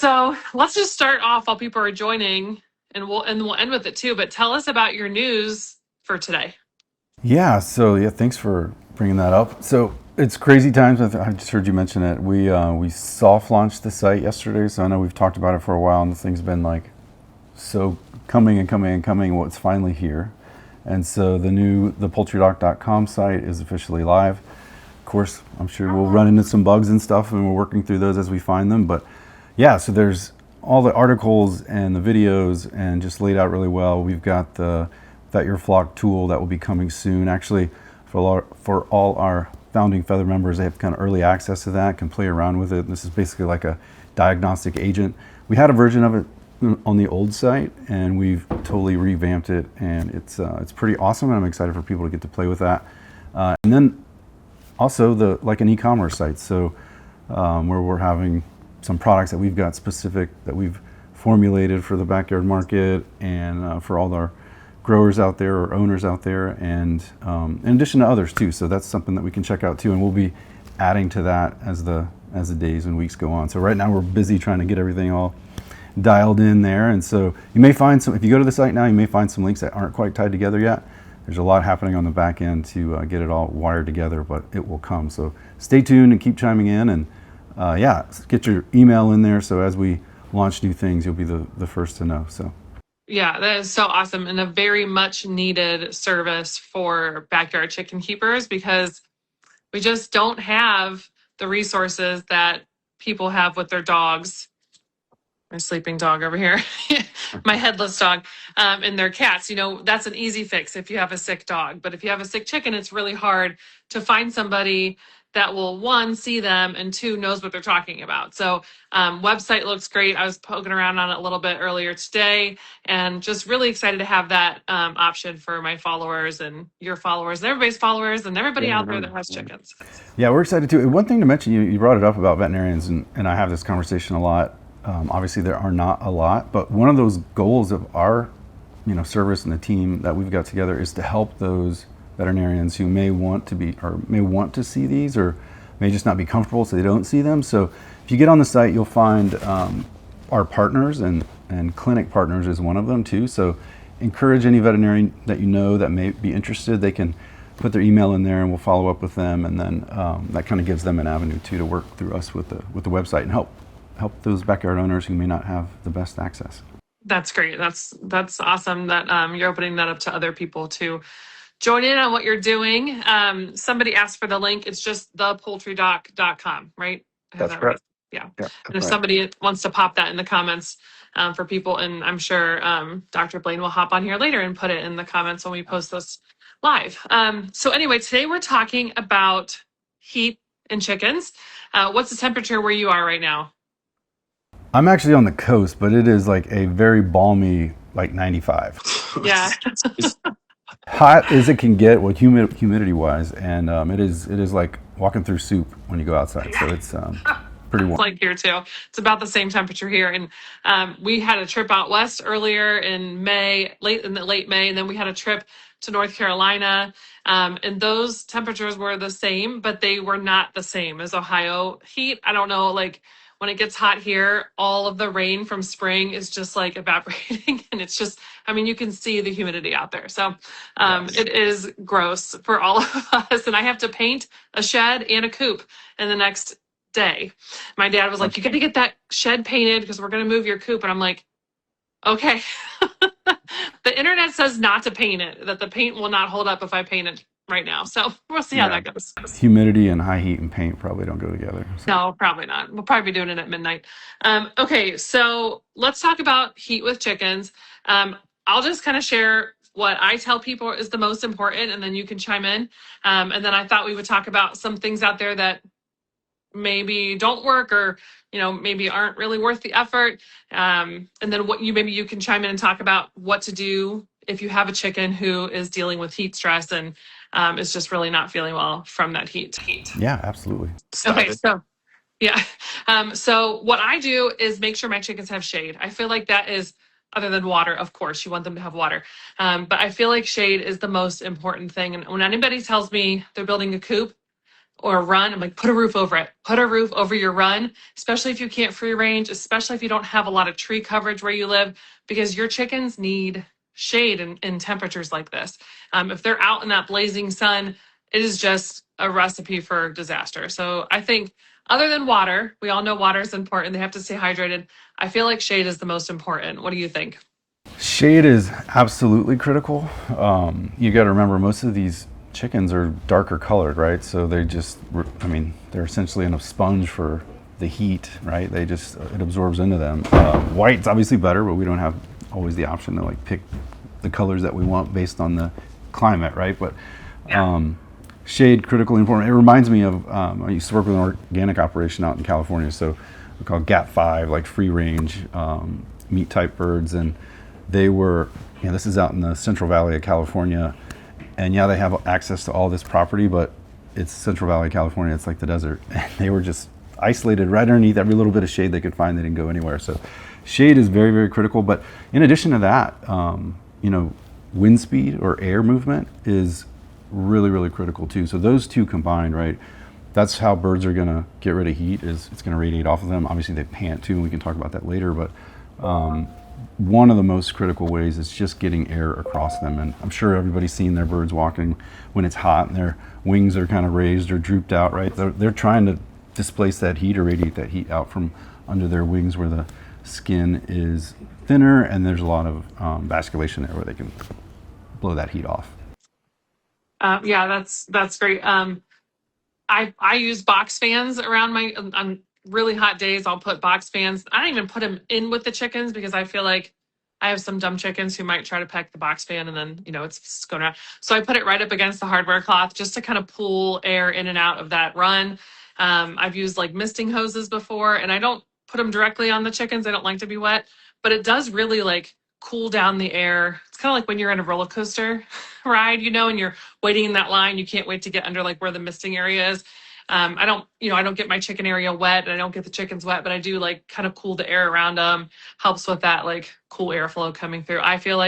So let's just start off while people are joining, and we'll end with it too. But tell us about your news for today. Yeah, thanks for bringing that up. So it's crazy times. I just heard you mention it. We soft launched the site yesterday, so I know we've talked about it for a while, and the thing's been like so coming and coming and coming. Well, it's finally here, and so the poultrydoc.com site is officially live. Of course, I'm sure we'll run into some bugs and stuff, and we're working through those as we find them. But yeah, so there's all the articles and the videos, and just laid out really well. We've got the Vet Your Flock tool that will be coming soon. Actually, for all our founding Feather members, they have kind of early access to that, can play around with it. This is basically like a diagnostic agent. We had a version of it on the old site, and we've totally revamped it, and it's pretty awesome, and I'm excited for people to get to play with that. And then also like an e-commerce site, so where we're having some products that we've got specific that we've formulated for the backyard market, and for all our growers out there or owners out there, and in addition to others too. So that's something that we can check out too, and we'll be adding to that as the days and weeks go on. So right now we're busy trying to get everything all dialed in there, and so you may find some, if you go to the site now, you may find some links that aren't quite tied together yet. There's a lot happening on the back end to get it all wired together, but it will come. So stay tuned and keep chiming in, and get your email in there, so as we launch new things, you'll be the first to know. So Yeah, that is so awesome, and a very much needed service for backyard chicken keepers, because we just don't have the resources that people have with their dogs. My sleeping dog over here, my headless dog, and their cats. That's an easy fix if you have a sick dog. But if you have a sick chicken, it's really hard to find somebody that will, one, see them, and two, knows what they're talking about. So website looks great. I was poking around on it a little bit earlier today, and just really excited to have that option for my followers and your followers and everybody's followers and everybody out there that has chickens. yeah, we're excited too. One thing to mention, you brought it up about veterinarians, and I have this conversation a lot. Obviously, there are not a lot, but one of those goals of our, service and the team that we've got together is to help those veterinarians who may want to see these, or may just not be comfortable, so they don't see them. So if you get on the site, you'll find our partners, and clinic partners is one of them too. So encourage any veterinarian that you know that may be interested. They can put their email in there, and we'll follow up with them, and then that kind of gives them an avenue too to work through us with the website and help those backyard owners who may not have the best access. That's great. That's awesome that you're opening that up to other people to join in on what you're doing. Somebody asked for the link. It's just thepoultrydoc.com, right? That's correct. Yeah. Yeah, And if somebody wants to pop that in the comments for people, and I'm sure Dr. Blayne will hop on here later and put it in the comments when we post this live. So anyway, today we're talking about heat in chickens. What's the temperature where you are right now? I'm actually on the coast, but it is like a very balmy, like 95. Yeah. Hot as it can get, well, humidity wise, and it is like walking through soup when you go outside. So it's pretty warm. It's like here too. It's about the same temperature here. And we had a trip out west earlier in May, late May, and then we had a trip to North Carolina. And those temperatures were the same, but they were not the same as Ohio heat. I don't know, like when it gets hot here, all of the rain from spring is just like evaporating. And it's just, you can see the humidity out there. So Yes. It is gross for all of us. And I have to paint a shed and a coop in the next day. My dad was like, you got to get that shed painted because we're going to move your coop. And I'm like, okay. The internet says not to paint it, that the paint will not hold up if I paint it right now. So we'll see how that goes. Humidity and high heat and paint probably don't go together. So. No, probably not. We'll probably be doing it at midnight. Okay, so let's talk about heat with chickens. I'll just kind of share what I tell people is the most important, and then you can chime in. And then I thought we would talk about some things out there that maybe don't work, or maybe aren't really worth the effort. And then maybe you can chime in and talk about what to do if you have a chicken who is dealing with heat stress and is just really not feeling well from that heat. Yeah, absolutely. Okay, so yeah. So what I do is make sure my chickens have shade. I feel like that is, other than water, of course, you want them to have water. But I feel like shade is the most important thing. And when anybody tells me they're building a coop or a run, I'm like, put a roof over it. Put a roof over your run, especially if you can't free range, especially if you don't have a lot of tree coverage where you live, because your chickens need shade in temperatures like this. If they're out in that blazing sun, it is just a recipe for disaster. So I think other than water, we all know water is important. They have to stay hydrated. I feel like shade is the most important. What do you think? Shade is absolutely critical. You got to remember, most of these chickens are darker colored, right? So they just, I mean, they're essentially in a sponge for the heat, right? They just, it absorbs into them. White's obviously better, but we don't have always the option to like pick the colors that we want based on the climate, right? But shade, critically important. It reminds me of, I used to work with an organic operation out in California, so we call GAP5, like free range meat type birds, and they were, you know, this is out in the Central Valley of California, and yeah, they have access to all this property, but it's Central Valley of California, it's like the desert. And they were just isolated right underneath every little bit of shade they could find. They didn't go anywhere. So shade is very, very critical. But in addition to that, you know, wind speed or air movement is really, really critical too. So those two combined, right, that's how birds are gonna get rid of heat, is it's gonna radiate off of them. Obviously they pant too, and we can talk about that later, but one of the most critical ways is just getting air across them. And I'm sure everybody's seen their birds walking when it's hot and their wings are kind of raised or drooped out, right? They're trying to displace that heat or radiate that heat out from under their wings where the skin is thinner, and there's a lot of vasculation there where they can blow that heat off. Yeah, that's great. I use box fans around my on really hot days. I'll put box fans. I don't even put them in with the chickens because I feel like I have some dumb chickens who might try to peck the box fan and then it's just going around. So I put it right up against the hardware cloth just to kind of pull air in and out of that run. I've used like misting hoses before, and I don't put them directly on the chickens. I don't like to be wet, but it does really like cool down the air. It's kind of like when you're in a roller coaster ride, and you're waiting in that line. You can't wait to get under like where the misting area is. I don't get my chicken area wet, and I don't get the chickens wet, but I do like kind of cool the air around them. Helps with that like cool airflow coming through. I feel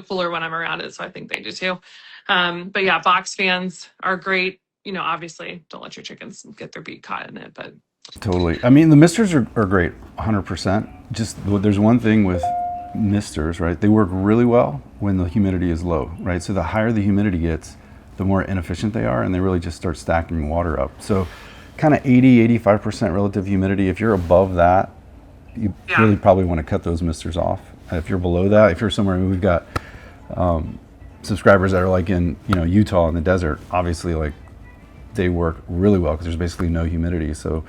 cooler when I'm around it, so I think they do too. But yeah, box fans are great. Obviously, don't let your chickens get their beak caught in it, but Totally. I mean, the misters are great, 100%. Just there's one thing with misters, right? They work really well when the humidity is low, right? So the higher the humidity gets, the more inefficient they are, and they really just start stacking water up. So kind of 85% relative humidity. If you're above that, you really probably want to cut those misters off. If you're below that, if you're somewhere, we've got subscribers that are like in Utah in the desert, obviously like they work really well because there's basically no humidity. So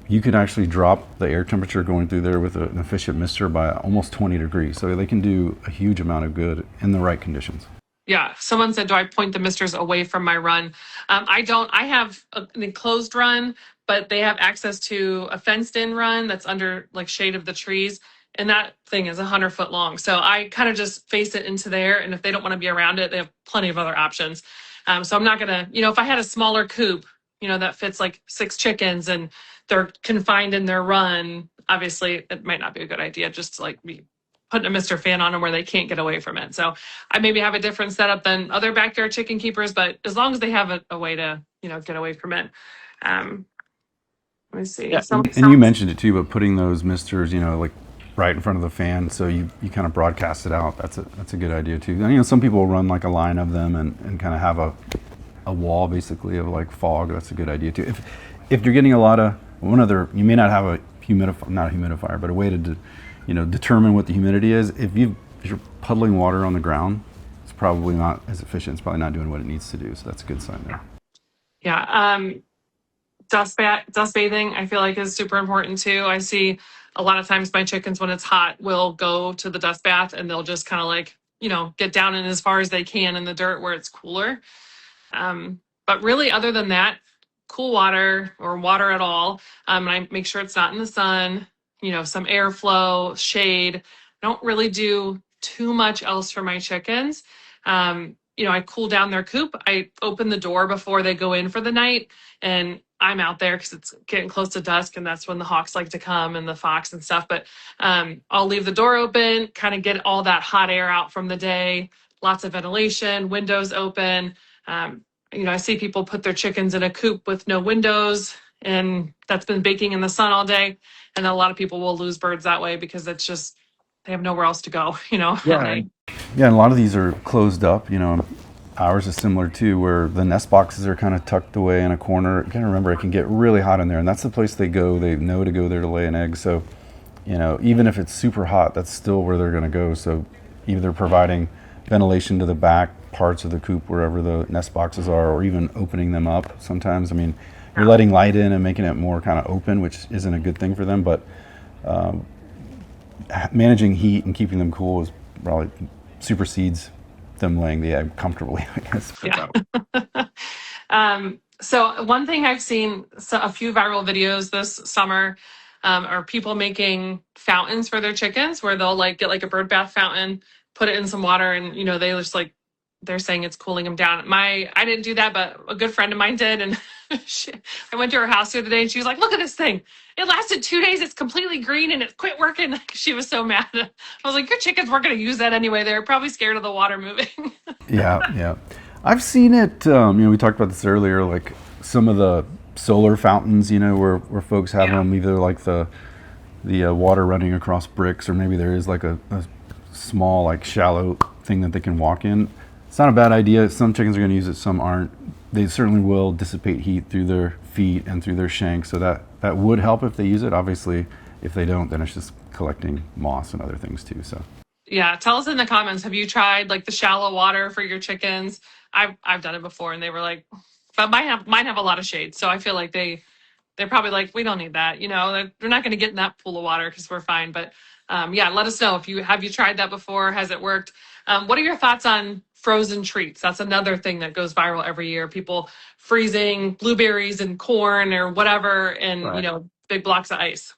you can actually drop the air temperature going through there with an efficient mister by almost 20 degrees. So they can do a huge amount of good in the right conditions. Yeah. Someone said, do I point the misters away from my run? I don't. I have an enclosed run, but they have access to a fenced in run that's under like shade of the trees. And that thing is 100 foot long. So I kind of just face it into there. And if they don't want to be around it, they have plenty of other options. So I'm not going to, if I had a smaller coop, that fits like 6 chickens and they're confined in their run, obviously it might not be a good idea just to like be putting a Mr. Fan on them where they can't get away from it. So I maybe have a different setup than other backyard chicken keepers, but as long as they have a way to, get away from it. Let me see. Yeah. And you mentioned it too, but putting those misters, like right in front of the fan, so you kind of broadcast it out. That's a good idea too. And, some people will run like a line of them and kind of have a wall basically of like fog. That's a good idea too. If you're getting a lot of you may not have a not a humidifier, but a way to determine what the humidity is. If you're puddling water on the ground, it's probably not as efficient. It's probably not doing what it needs to do. So that's a good sign there. Yeah. Dust bathing, I feel like is super important too. I see a lot of times my chickens when it's hot will go to the dust bath and they'll just kind of like, get down in as far as they can in the dirt where it's cooler. But really, other than that, cool water or water at all. And I make sure it's not in the sun, some airflow, shade. I don't really do too much else for my chickens. I cool down their coop. I open the door before they go in for the night, and I'm out there because it's getting close to dusk, and that's when the hawks like to come and the fox and stuff. But I'll leave the door open, kind of get all that hot air out from the day, lots of ventilation, windows open. I see people put their chickens in a coop with no windows, and that's been baking in the sun all day. And a lot of people will lose birds that way because it's just, they have nowhere else to go, at Yeah. night. Yeah, and a lot of these are closed up. Ours is similar too, where the nest boxes are kind of tucked away in a corner. You gotta remember, it can get really hot in there, and that's the place they go. They know to go there to lay an egg. So, even if it's super hot, that's still where they're gonna go. So, either providing ventilation to the back parts of the coop, wherever the nest boxes are, or even opening them up. Sometimes, you're letting light in and making it more kind of open, which isn't a good thing for them. But managing heat and keeping them cool is probably supersedes them laying the egg comfortably, I guess. Yeah. So one thing I've seen a few viral videos this summer are people making fountains for their chickens, where they'll get a bird bath fountain, put it in some water, and they just they're saying it's cooling them down. I didn't do that, but a good friend of mine did, and I went to her house the other day, and she was like, "Look at this thing! It lasted 2 days. It's completely green, and it quit working." She was so mad. I was like, "Your chickens weren't going to use that anyway. They're probably scared of the water moving." Yeah. I've seen it. We talked about this earlier, like some of the solar fountains, where folks have them, either like the water running across bricks, or maybe there is like a small, like shallow thing that they can walk in. It's not a bad idea. Some chickens are going to use it, some aren't. They certainly will dissipate heat through their feet and through their shanks, so that would help if they use it. Obviously, if they don't, then it's just collecting moss and other things too. So. Yeah, tell us in the comments. Have you tried the shallow water for your chickens? I've done it before, and they were like, but mine have a lot of shade, so I feel like they're probably like, we don't need that. They're not going to get in that pool of water because we're fine. But yeah, let us know if you tried that before. Has it worked? What are your thoughts on frozen treats? That's another thing that goes viral every year. People freezing blueberries and corn or whatever, and Right. big blocks of ice.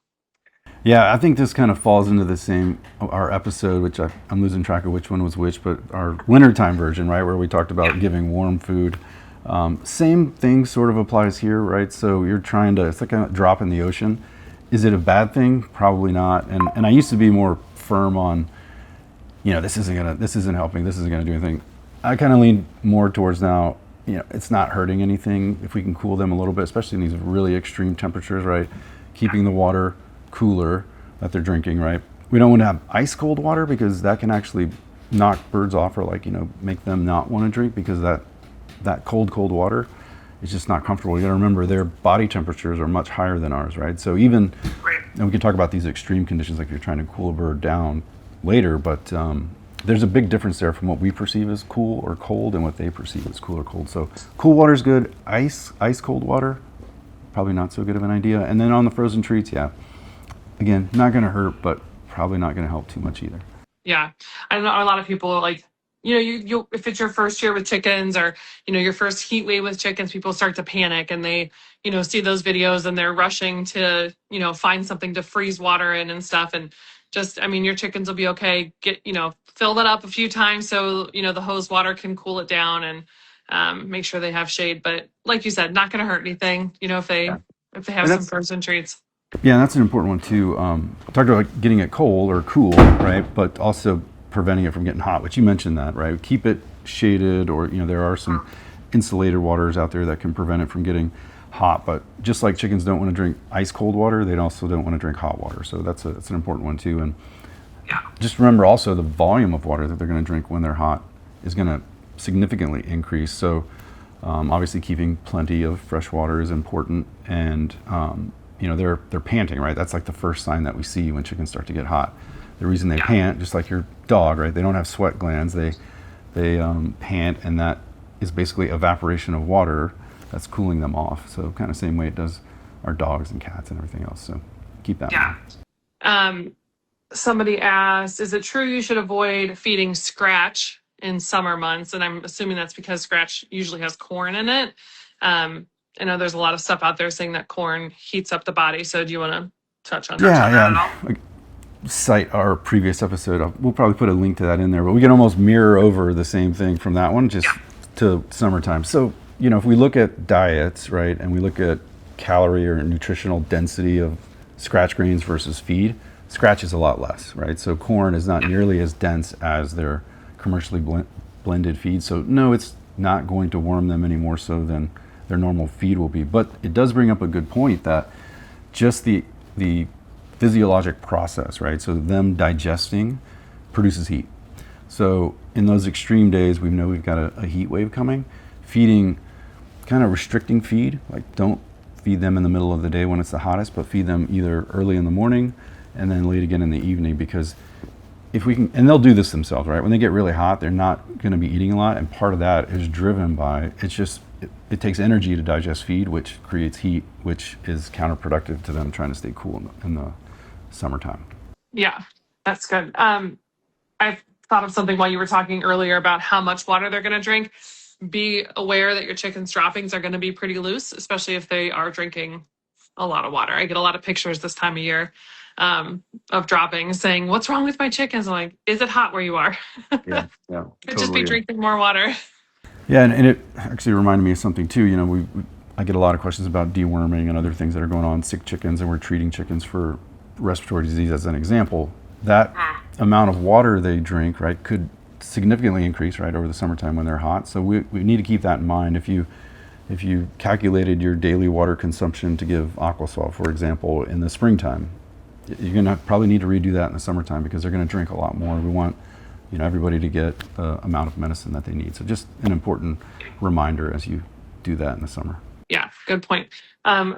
Yeah, I think this kind of falls into the same, our episode, which I'm losing track of which one was which, but our wintertime version, right, where we talked about giving warm food. Same thing sort of applies here, right? So you're trying to, it's like a drop in the ocean. Is it a bad thing? Probably not. And I used to be more firm on, this isn't helping, this isn't gonna do anything. I kind of lean more towards now, it's not hurting anything if we can cool them a little bit, especially in these really extreme temperatures, right? Keeping the water cooler that they're drinking, right? We don't want to have ice cold water because that can actually knock birds off, or make them not want to drink, because that cold water is just not comfortable. You got to remember, their body temperatures are much higher than ours, right? So even, and we can talk about these extreme conditions, like if you're trying to cool a bird down later, but there's a big difference there from what we perceive as cool or cold and what they perceive as cool or cold. So cool water is good. Ice cold water, probably not so good of an idea. And then on the frozen treats, yeah, again, not going to hurt, but probably not going to help too much either. Yeah, I know a lot of people you if it's your first year with chickens, or your first heat wave with chickens, people start to panic, and they see those videos, and they're rushing to find something to freeze water in and stuff. And just, your chickens will be okay. Get fill that up a few times so the hose water can cool it down, and make sure they have shade. But like you said, not going to hurt anything. If they have some frozen treats. Yeah, that's an important one too. Talked about getting it cold or cool, right? But also preventing it from getting hot, which you mentioned that, right? Keep it shaded, or there are some insulated waters out there that can prevent it from getting hot. But just like chickens don't want to drink ice cold water, they also don't want to drink hot water. So that's an important one too. And just remember also, the volume of water that they're going to drink when they're hot is going to significantly increase. So obviously keeping plenty of fresh water is important. And they're panting, right? That's like the first sign that we see when chickens start to get hot. The reason they pant, just like your dog, right? They don't have sweat glands. They pant, and that is basically evaporation of water that's cooling them off. So kind of same way it does our dogs and cats and everything else. So keep that in mind. Somebody asked, is it true you should avoid feeding scratch in summer months? And I'm assuming that's because scratch usually has corn in it. I know there's a lot of stuff out there saying that corn heats up the body. So do you want to touch on that at all? Like, cite our previous episode. We'll probably put a link to that in there, but we can almost mirror over the same thing from that one just to summertime. So, if we look at diets, right, and we look at calorie or nutritional density of scratch grains versus feed, scratch is a lot less, right? So corn is not nearly as dense as their commercially blended feed. So no, it's not going to warm them any more so than their normal feed will be. But it does bring up a good point that just the physiologic process, right? So them digesting produces heat. So in those extreme days, we know we've got a heat wave coming. Feeding, kind of restricting feed, like don't feed them in the middle of the day when it's the hottest, but feed them either early in the morning and then late again in the evening, because if we can, and they'll do this themselves, right? When they get really hot, they're not going to be eating a lot, and part of that is driven by, it takes energy to digest feed, which creates heat, which is counterproductive to them trying to stay cool in the summertime. Yeah, that's good. I thought of something while you were talking earlier about how much water they're going to drink. Be aware that your chicken's droppings are going to be pretty loose, especially if they are drinking a lot of water. I get a lot of pictures this time of year of droppings saying, "What's wrong with my chickens?" I'm like, "Is it hot where you are?" Yeah, Could just be drinking more water. Yeah, and it actually reminded me of something too. You know, I get a lot of questions about deworming and other things that are going on, sick chickens, and we're treating chickens for respiratory disease as an example. That amount of water they drink, right, could significantly increase, right, over the summertime when they're hot. So we need to keep that in mind. If you calculated your daily water consumption to give Aquasol, for example, in the springtime, you're going to probably need to redo that in the summertime because they're going to drink a lot more. We want, you know, everybody to get the amount of medicine that they need. So just an important reminder as you do that in the summer. Yeah, good point.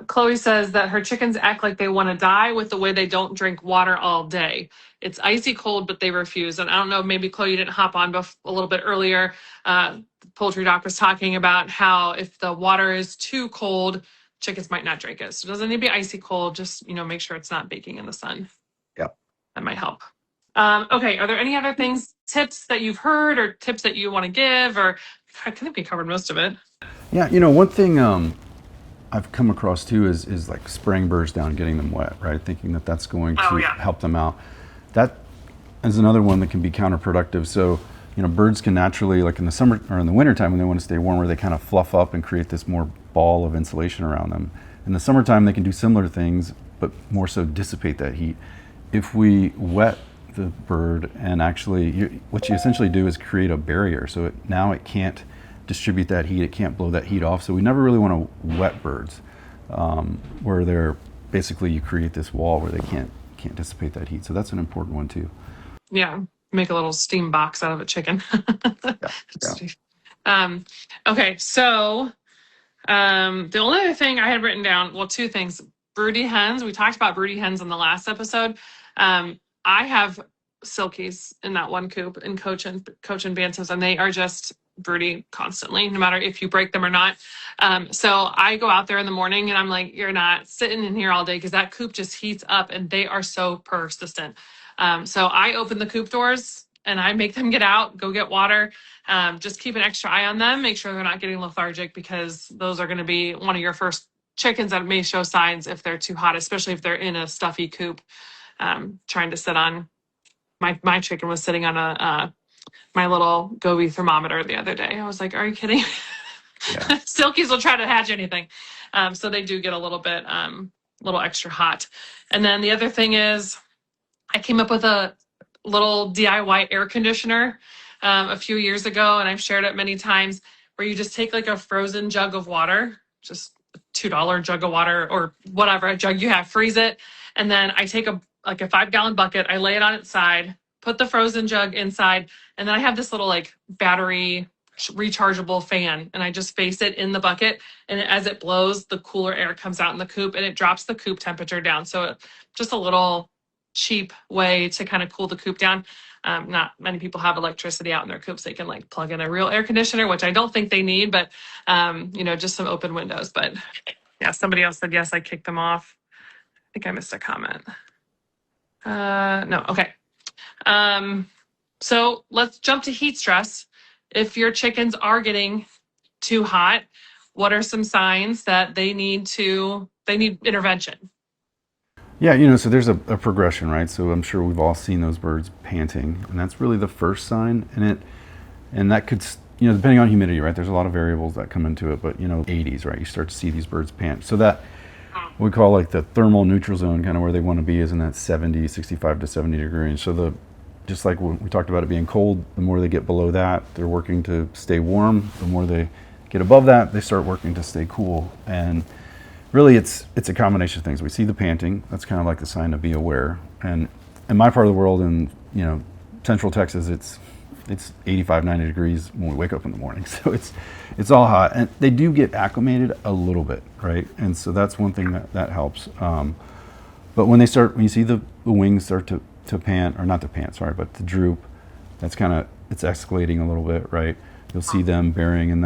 Chloe says that her chickens act like they want to die with the way they don't drink water all day. It's icy cold, but they refuse. And I don't know, maybe Chloe, you didn't hop on a little bit earlier. The poultry doc was talking about how if the water is too cold, chickens might not drink it. So it doesn't need to be icy cold. Just, make sure it's not baking in the sun. Yeah. That might help. Okay, are there any other tips that you've heard or tips that you want to give? Or I think we covered most of it. Yeah, one thing I've come across too is like spraying birds down, getting them wet, right? Thinking that that's going to help them out. That is another one that can be counterproductive. So, birds can naturally, like in the summer or in the wintertime when they want to stay warmer, they kind of fluff up and create this more ball of insulation around them. In the summertime, they can do similar things, but more so dissipate that heat. If we wet the bird and actually, what you essentially do is create a barrier. So now it can't distribute that heat, it can't blow that heat off. So we never really want to wet birds, where they're basically, you create this wall where they can't dissipate that heat. So that's an important one too. Yeah, make a little steam box out of a chicken. Yeah. Okay, so the only other thing I had written down, well, two things. Broody hens. We talked about broody hens in the last episode. I have silkies in that one coop in Cochin Bantams, and they are just broody constantly, no matter if you break them or not. So I go out there in the morning and I'm like, you're not sitting in here all day because that coop just heats up and they are so persistent. So I open the coop doors and I make them get out, go get water. Just keep an extra eye on them. Make sure they're not getting lethargic because those are going to be one of your first chickens that may show signs if they're too hot, especially if they're in a stuffy coop. Trying to sit on, my chicken was sitting on my little Gobi thermometer the other day. I was like, are you kidding? Yeah. Silkies will try to hatch anything. So they do get a little bit, little extra hot. And then the other thing is I came up with a little DIY air conditioner a few years ago, and I've shared it many times, where you just take like a frozen jug of water, just a $2 jug of water or whatever jug you have, freeze it. And then I take a 5-gallon bucket, I lay it on its side, put the frozen jug inside, and then I have this little like battery rechargeable fan, and I just face it in the bucket, and as it blows, the cooler air comes out in the coop and it drops the coop temperature down. So just a little cheap way to kind of cool the coop down. Not many people have electricity out in their coops. They can like plug in a real air conditioner, which I don't think they need, but just some open windows. But yeah, somebody else said, yes, I kicked them off. I think I missed a comment. No, okay. So let's jump to heat stress. If your chickens are getting too hot, what are some signs that they need intervention? Yeah, so there's a progression, right? So I'm sure we've all seen those birds panting, and that's really the first sign. And that could, depending on humidity, right? There's a lot of variables that come into it, but 80s, right? You start to see these birds pant. So that we call like the thermal neutral zone, kind of where they want to be, is in that 65 to 70 degree range. So the just like when we talked about it being cold, the more they get below that, they're working to stay warm. The more they get above that, they start working to stay cool. And really, it's a combination of things. We see the panting. That's kind of like the sign to be aware. And in my part of the world, in Central Texas, it's 85, 90 degrees when we wake up in the morning. So it's all hot, and they do get acclimated a little bit, right? And so that's one thing that helps. But when you see the wings start to pant, or not to pant, sorry, but to droop, that's it's escalating a little bit, right? You'll see them burying in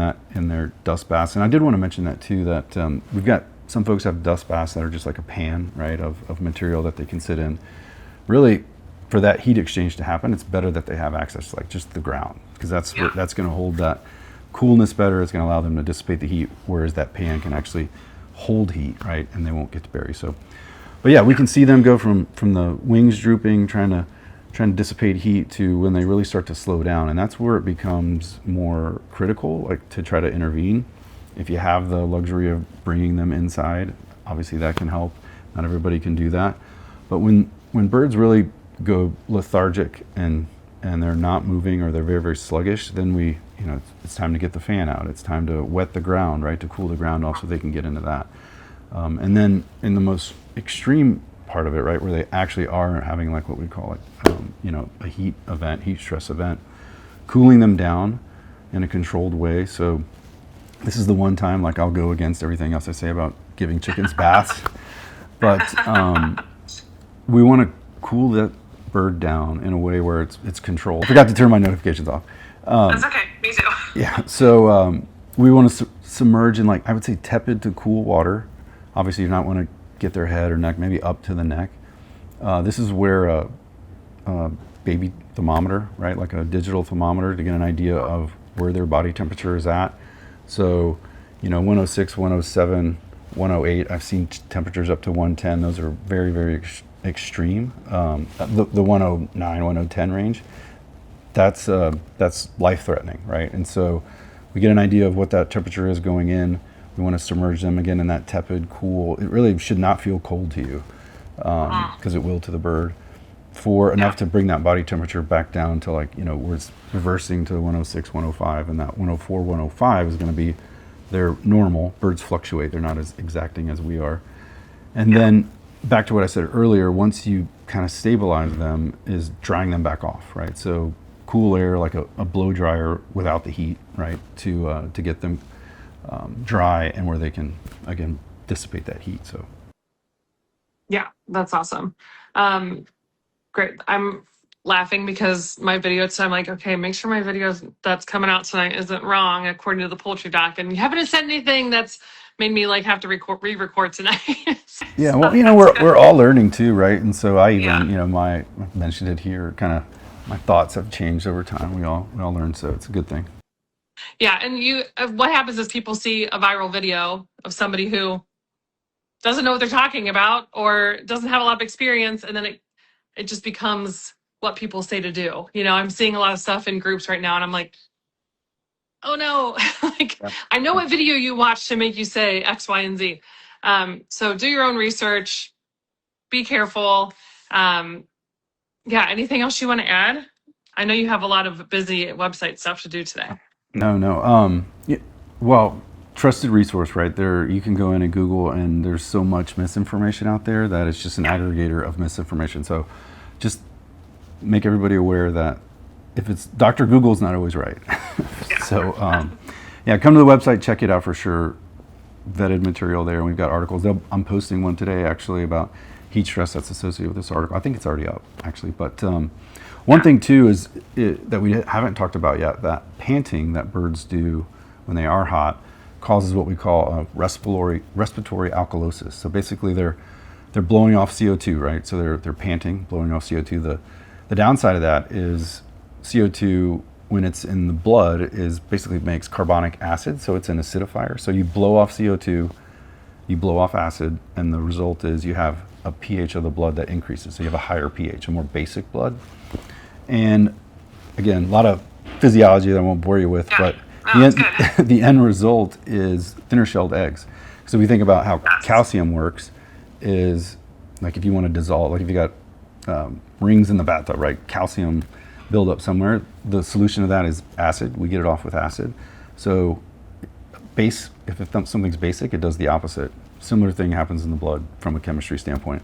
their dust baths. And I did want to mention that too, that we've got some folks have dust baths that are just like a pan, right, of material that they can sit in. Really, for that heat exchange to happen, it's better that they have access to like just the ground, because that's going to hold that coolness better. It's going to allow them to dissipate the heat, whereas that pan can actually hold heat, right, and they won't get to bury. So, but yeah, we can see them go from the wings drooping, trying to dissipate heat, to when they really start to slow down, and that's where it becomes more critical, like to try to intervene. If you have the luxury of bringing them inside, obviously that can help. Not everybody can do that, but when birds really go lethargic and they're not moving, or they're very, very sluggish, then it's time to get the fan out. It's time to wet the ground, right, to cool the ground off so they can get into that. And then in the most extreme part of it, right, where they actually are having like what we call a heat stress event, cooling them down in a controlled way. So this is the one time, like, I'll go against everything else I say about giving chickens baths, but we want to cool that bird down in a way where it's controlled. I forgot to turn my notifications off. That's okay, me too. Yeah, so we want to submerge in, like, I would say tepid to cool water. Obviously, you not want to get their head or neck maybe up to the neck. This is where a baby thermometer, right, like a digital thermometer, to get an idea of where their body temperature is at. So, 106, 107, 108, I've seen temperatures up to 110. Those are very, very extreme. The 109, 110 range, that's life-threatening, right? And so we get an idea of what that temperature is going in. We want to submerge them again in that tepid, cool. It really should not feel cold to you, because it will to the bird, for enough to bring that body temperature back down to, like, where it's reversing to 106, 105, and that 104, 105 is going to be their normal. Birds fluctuate. They're not as exacting as we are. And then back to what I said earlier, once you kind of stabilize them, is drying them back off, right? So cool air, like a blow dryer without the heat, right, to get them dry, and where they can, again, dissipate that heat. So Yeah, that's awesome. Great. I'm laughing because my video, so I'm like, okay, make sure my video that's coming out tonight isn't wrong according to the Poultry Doc. And you haven't sent anything that's made me like have to re-record tonight. yeah, well, we're all learning too, right? And so I even, I mentioned it here, kind of my thoughts have changed over time. We all learn, so it's a good thing. Yeah, and what happens is people see a viral video of somebody who doesn't know what they're talking about or doesn't have a lot of experience, and then it just becomes what people say to do. I'm seeing a lot of stuff in groups right now, and I'm like, oh no, I know what video you watched to make you say X, Y, and Z. So do your own research, be careful. Anything else you want to add? I know you have a lot of busy website stuff to do today. No. Well, trusted resource right there. You can go in and Google, and there's so much misinformation out there that it's just an aggregator of misinformation. So just make everybody aware that if it's Dr. Google's not always right. So come to the website, check it out for sure. Vetted material there, and we've got articles. I'm posting one today actually about heat stress that's associated with this article. I think it's already up actually, but one thing too is that we haven't talked about yet, that panting that birds do when they are hot causes what we call respiratory alkalosis. So basically they're blowing off CO2, right? So they're panting, blowing off CO2. The downside of that is CO2, when it's in the blood, is basically makes carbonic acid, so it's an acidifier. So you blow off CO2, you blow off acid, and the result is you have a pH of the blood that increases. So you have a higher pH, a more basic blood. And again, a lot of physiology that I won't bore you with, but the end result is thinner shelled eggs. So if you think about how calcium works, is like if you want to dissolve, like if you got rings in the bathtub, right? Calcium buildup somewhere. The solution to that is acid. We get it off with acid. So if something's basic, it does the opposite. Similar thing happens in the blood from a chemistry standpoint.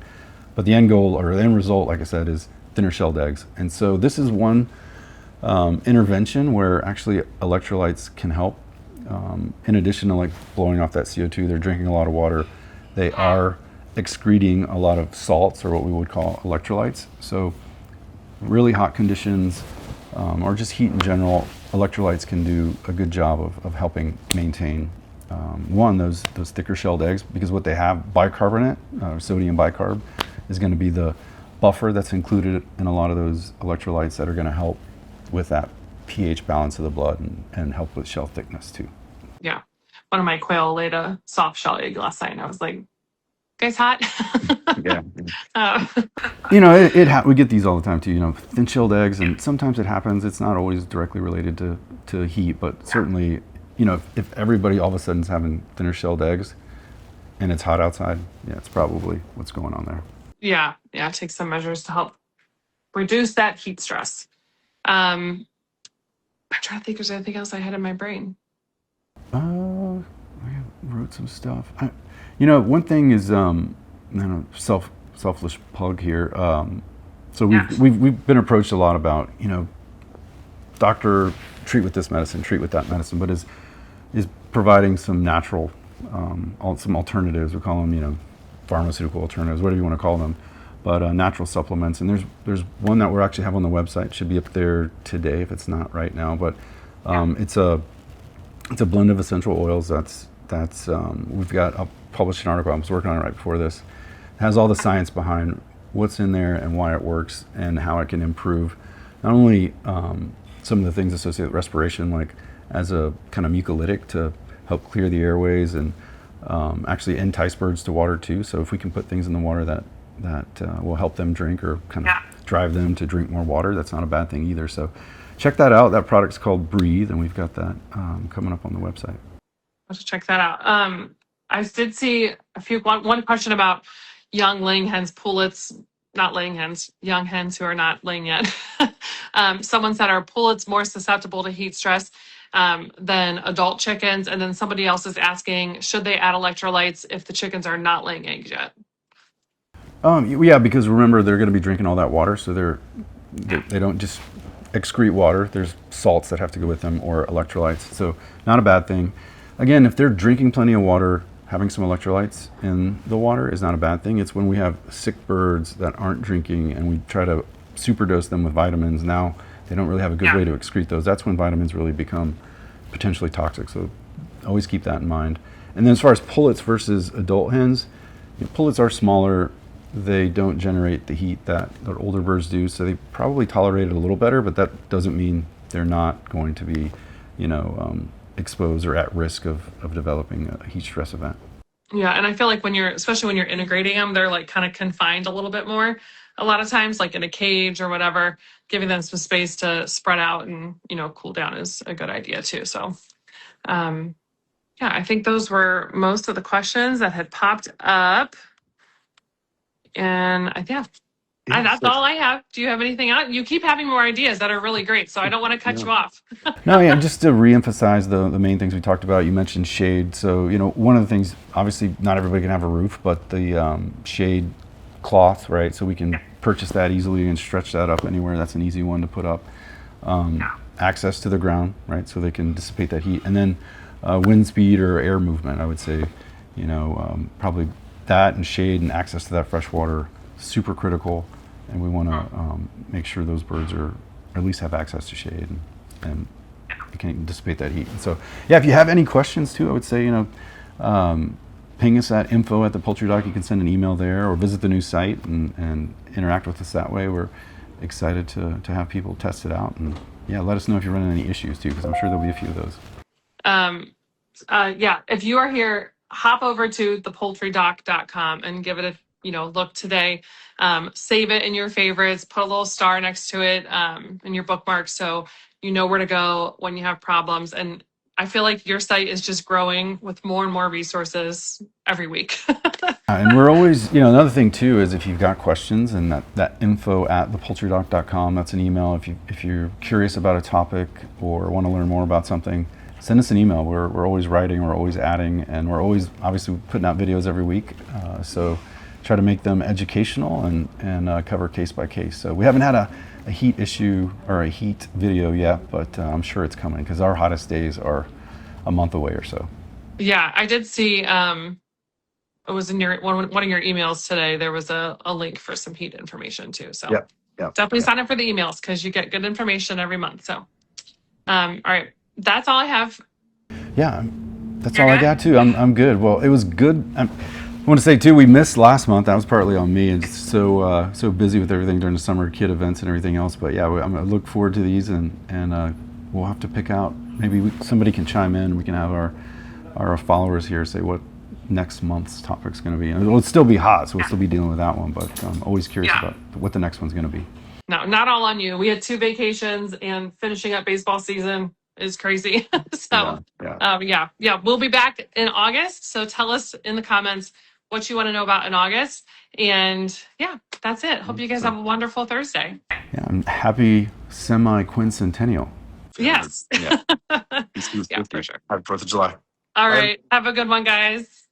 But the end goal or the end result, like I said, is thinner shelled eggs. And so this is one intervention where actually electrolytes can help. In addition to like blowing off that CO2, they're drinking a lot of water. They are excreting a lot of salts, or what we would call electrolytes. So really hot conditions, or just heat in general, electrolytes can do a good job of helping maintain those thicker shelled eggs, because what they have, bicarbonate, sodium bicarb, is going to be the buffer that's included in a lot of those electrolytes that are going to help with that pH balance of the blood and help with shell thickness too. Yeah. One of my quail laid a soft shell egg last night, and I was like, guys, hot? Yeah. Uh, We get these all the time too, thin shelled eggs, and sometimes it happens. It's not always directly related to heat, but certainly, if everybody all of a sudden is having thinner shelled eggs and it's hot outside, yeah, it's probably what's going on there. yeah. Take some measures to help reduce that heat stress. I'm trying to think if there's anything else I had in my brain. I wrote some stuff. One thing is, selfless plug here. So we've been approached a lot about, doctor, treat with this medicine, treat with that medicine, but is providing some natural, some alternatives. We call them, pharmaceutical alternatives, whatever you want to call them, but natural supplements. And there's one that we actually have on the website. Should be up there today if it's not right now. But it's a blend of essential oils. We've got a published an article. I was working on it right before this. It has all the science behind what's in there and why it works and how it can improve not only some of the things associated with respiration, like as a kind of mucolytic to help clear the airways, and actually entice birds to water too. So if we can put things in the water that will help them drink, or kind of drive them to drink more water, that's not a bad thing either. So check that out. That product's called Breathe, and we've got that coming up on the website. I'll have to check that out. I did see one question about young laying hens, pullets, not laying hens, young hens who are not laying yet. Someone said, are pullets more susceptible to heat stress than adult chickens? And then somebody else is asking, should they add electrolytes if the chickens are not laying eggs yet? Yeah, because remember, they're going to be drinking all that water, so they don't just excrete water. There's salts that have to go with them, or electrolytes. So not a bad thing. Again, if they're drinking plenty of water, having some electrolytes in the water is not a bad thing. It's when we have sick birds that aren't drinking and we try to superdose them with vitamins. Now they don't really have a good way to excrete those. That's when vitamins really become potentially toxic. So always keep that in mind. And then as far as pullets versus adult hens, pullets are smaller. They don't generate the heat that older birds do, so they probably tolerate it a little better, but that doesn't mean they're not going to be, exposed or at risk of developing a heat stress event. Yeah, and I feel like especially when you're integrating them, they're like kind of confined a little bit more. A lot of times, like in a cage or whatever, giving them some space to spread out and, cool down is a good idea too. So, I think those were most of the questions that had popped up. And that's all I have. Do you have anything else? You keep having more ideas that are really great, so I don't want to cut you off. No, yeah, just to reemphasize the main things we talked about. You mentioned shade. So, one of the things, obviously not everybody can have a roof, but the shade cloth, right? So we can purchase that easily and stretch that up anywhere. That's an easy one to put up. Access to the ground, right? So they can dissipate that heat. And then wind speed or air movement, I would say, probably that, and shade and access to that fresh water, super critical. And we want to make sure those birds or at least have access to shade and can dissipate that heat. And so, if you have any questions too, I would say, ping us at info@thepoultrydoc. You can send an email there, or visit the new site and interact with us that way. We're excited to have people test it out, and let us know if you're running any issues too, because I'm sure there'll be a few of those. If you are here, hop over to thepoultrydoc.com and give it a look today. Save it in your favorites, put a little star next to it in your bookmarks, so you know where to go when you have problems. And I feel like your site is just growing with more and more resources every week. And we're always, another thing too is if you've got questions, and that info at thepoultrydoc.com, that's an email. If you're curious about a topic or want to learn more about something, send us an email. We're always writing, we're always adding, and we're always obviously putting out videos every week. So try to make them educational and cover case by case. So we haven't had a heat issue or a heat video yet, but I'm sure it's coming because our hottest days are a month away or so. Yeah, I did see. It was in your one of your emails today. There was a link for some heat information too. So Yep. definitely sign up for the emails because you get good information every month. So, all right, that's all I have. Yeah, that's all I got too. I'm good. Well, it was good. I want to say too, we missed last month. That was partly on me, and so busy with everything during the summer kid events and everything else. But yeah, I'm gonna look forward to these, and we'll have to pick out. Maybe somebody can chime in. We can have our followers here say what next month's topic's going to be. And it'll still be hot, so we'll still be dealing with that one. But I'm always curious about what the next one's going to be. No, not all on you. We had 2 vacations, and finishing up baseball season is crazy. So, we'll be back in August. So tell us in the comments what you want to know about in August. And yeah, that's it. Hope you guys have a wonderful Thursday. Yeah, I'm happy semi-quincentennial. Yes. Yeah. Yeah, for sure. Happy 4th of July. All right. Have a good one, guys.